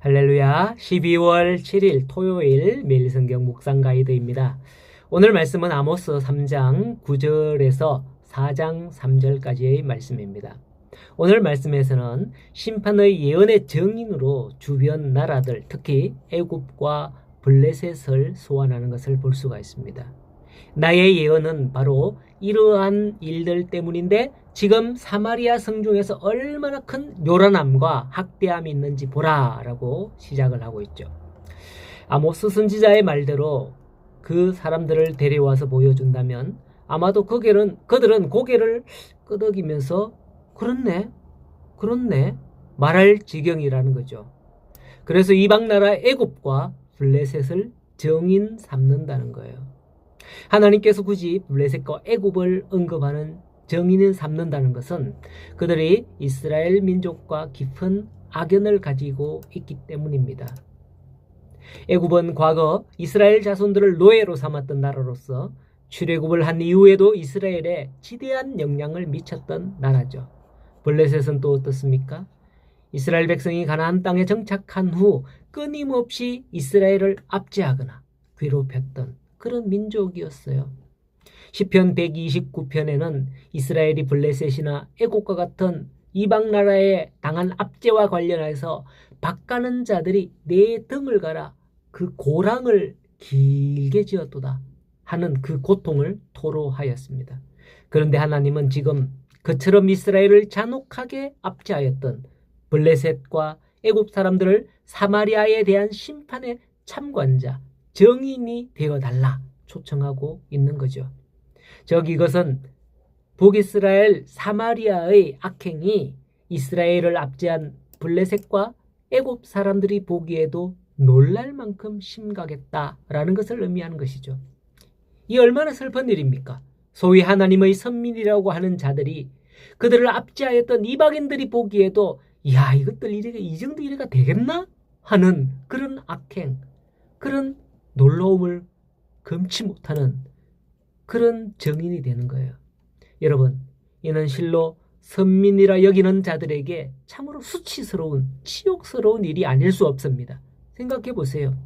할렐루야. 12월 7일 토요일 매일 성경 묵상 가이드입니다. 오늘 말씀은 아모스 3장 9절에서 4장 3절까지의 말씀입니다. 오늘 말씀에서는 심판의 예언의 증인으로 주변 나라들, 특히 애굽과 블레셋을 소환하는 것을 볼 수가 있습니다. 나의 예언은 바로 이러한 일들 때문인데 지금 사마리아 성중에서 얼마나 큰 요란함과 학대함이 있는지 보라 라고 시작을 하고 있죠. 아모스 선지자의 말대로 그 사람들을 데려와서 보여준다면 아마도 그들은 고개를 끄덕이면서 그렇네 말할 지경이라는 거죠. 그래서 이방 나라 애굽과 블레셋을 정인 삼는다는 거예요. 하나님께서 굳이 블레셋과 애굽을 언급하는 정인을 삼는다는 것은 그들이 이스라엘 민족과 깊은 악연을 가지고 있기 때문입니다. 애굽은 과거 이스라엘 자손들을 노예로 삼았던 나라로서 출애굽을 한 이후에도 이스라엘에 지대한 영향을 미쳤던 나라죠. 블레셋은 또 어떻습니까? 이스라엘 백성이 가나안 땅에 정착한 후 끊임없이 이스라엘을 압제하거나 괴롭혔던 그런 민족이었어요. 시편 129편에는 이스라엘이 블레셋이나 애국과 같은 이방 나라에 당한 압제와 관련해서 박가는 자들이 내 등을 갈아 그 고랑을 길게 지었도다 하는 그 고통을 토로하였습니다. 그런데 하나님은 지금 그처럼 이스라엘을 잔혹하게 압제하였던 블레셋과 애국 사람들을 사마리아에 대한 심판의 참관자, 정인이 되어달라 초청하고 있는 거죠. 이것은 북이스라엘 사마리아의 악행이 이스라엘을 압제한 블레셋과 애굽 사람들이 보기에도 놀랄 만큼 심각했다라는 것을 의미하는 것이죠. 이 얼마나 슬픈 일입니까? 소위 하나님의 선민이라고 하는 자들이 그들을 압제하였던 이방인들이 보기에도 야, 이것들 이 정도 이래가 되겠나? 하는 그런 악행, 그런 놀라움을 금치 못하는 그런 정인이 되는 거예요. 여러분, 이는 실로 선민이라 여기는 자들에게 참으로 수치스러운, 치욕스러운 일이 아닐 수 없습니다. 생각해 보세요.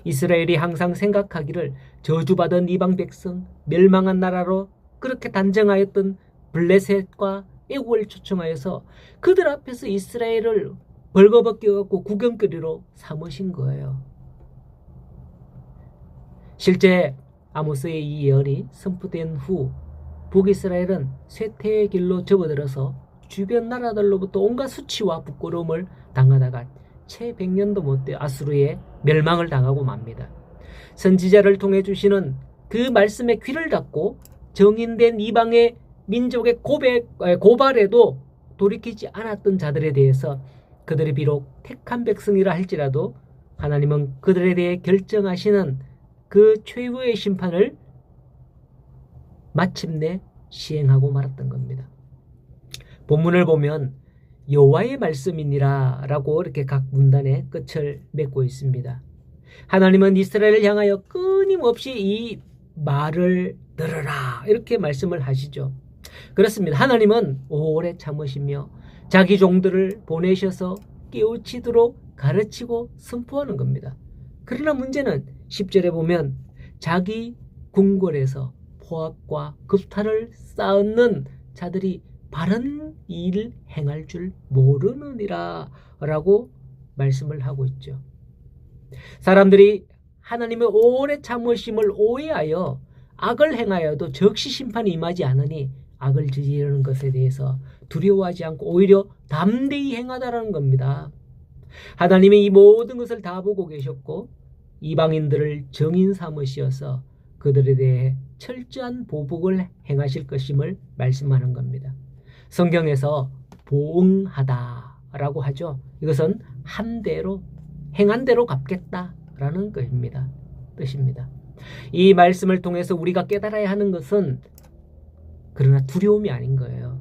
이스라엘이 항상 생각하기를 저주받은 이방 백성, 멸망한 나라로 그렇게 단정하였던 블레셋과 애국을 초청하여서 그들 앞에서 이스라엘을 벌거벗겨갖고 구경거리로 삼으신 거예요. 실제 아모스의 이 예언이 선포된 후 북이스라엘은 쇠퇴의 길로 접어들어서 주변 나라들로부터 온갖 수치와 부끄러움을 당하다가 채 100년도 못돼 아수르에 멸망을 당하고 맙니다. 선지자를 통해 주시는 그 말씀에 귀를 닫고 정인된 이방의 민족의 고발에도 돌이키지 않았던 자들에 대해서 그들이 비록 택한 백성이라 할지라도 하나님은 그들에 대해 결정하시는 그 최후의 심판을 마침내 시행하고 말았던 겁니다. 본문을 보면 여호와의 말씀이니라 라고 이렇게 각 문단에 끝을 맺고 있습니다. 하나님은 이스라엘을 향하여 끊임없이 이 말을 들으라 이렇게 말씀을 하시죠. 그렇습니다. 하나님은 오래 참으시며 자기 종들을 보내셔서 깨우치도록 가르치고 선포하는 겁니다. 그러나 문제는 10절에 보면 자기 궁궐에서 포악과 급탈을 쌓는 자들이 바른 일 행할 줄 모르느니라 라고 말씀을 하고 있죠. 사람들이 하나님의 오래 참으심을 오해하여 악을 행하여도 적시 심판이 임하지 않으니 악을 저지르는 것에 대해서 두려워하지 않고 오히려 담대히 행하다라는 겁니다. 하나님이 이 모든 것을 다 보고 계셨고 이방인들을 정인 삼으시어서 그들에 대해 철저한 보복을 행하실 것임을 말씀하는 겁니다. 성경에서 보응하다라고 하죠. 이것은 한 대로 행한 대로 갚겠다라는 뜻입니다. 이 말씀을 통해서 우리가 깨달아야 하는 것은 그러나 두려움이 아닌 거예요.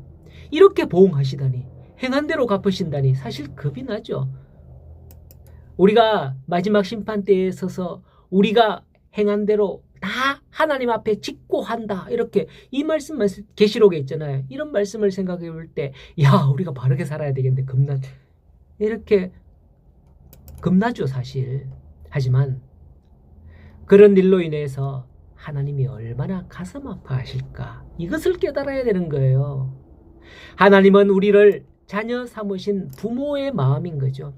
이렇게 보응하시다니 행한 대로 갚으신다니 사실 겁이 나죠. 우리가 마지막 심판 때에 서서 우리가 행한 대로 다 하나님 앞에 직고한다 이렇게 이 말씀 계시록에 있잖아요. 이런 말씀을 생각해 볼 때 야 우리가 바르게 살아야 되겠는데 겁나 이렇게 겁나죠, 사실. 하지만 그런 일로 인해서 하나님이 얼마나 가슴 아파하실까, 이것을 깨달아야 되는 거예요. 하나님은 우리를 자녀 삼으신 부모의 마음인 거죠.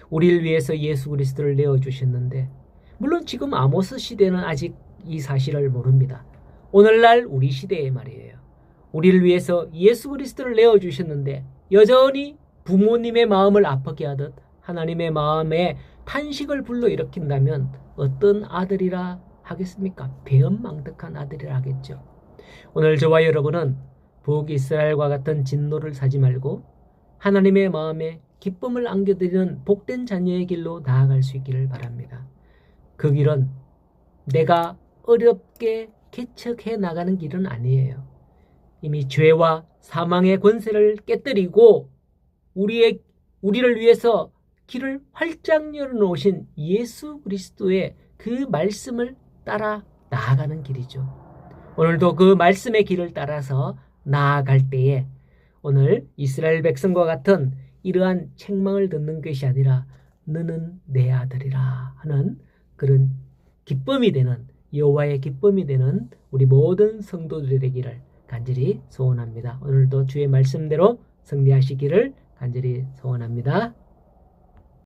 우리를 위해서 예수 그리스도를 내어주셨는데, 물론 지금 아모스 시대는 아직 이 사실을 모릅니다. 오늘날 우리 시대에 말이에요. 우리를 위해서 예수 그리스도를 내어주셨는데 여전히 부모님의 마음을 아프게 하듯 하나님의 마음에 탄식을 불러일으킨다면 어떤 아들이라 하겠습니까? 배은망덕한 아들이라 하겠죠. 오늘 저와 여러분은 북이스라엘과 같은 진노를 사지 말고 하나님의 마음에 기쁨을 안겨드리는 복된 자녀의 길로 나아갈 수 있기를 바랍니다. 그 길은 내가 어렵게 개척해 나가는 길은 아니에요. 이미 죄와 사망의 권세를 깨뜨리고 우리를 위해서 길을 활짝 열어놓으신 예수 그리스도의 그 말씀을 따라 나아가는 길이죠. 오늘도 그 말씀의 길을 따라서 나아갈 때에 오늘 이스라엘 백성과 같은 이러한 책망을 듣는 것이 아니라 너는 내 아들이라 하는 그런 기쁨이 되는, 여호와의 기쁨이 되는 우리 모든 성도들이 되기를 간절히 소원합니다. 오늘도 주의 말씀대로 승리하시기를 간절히 소원합니다.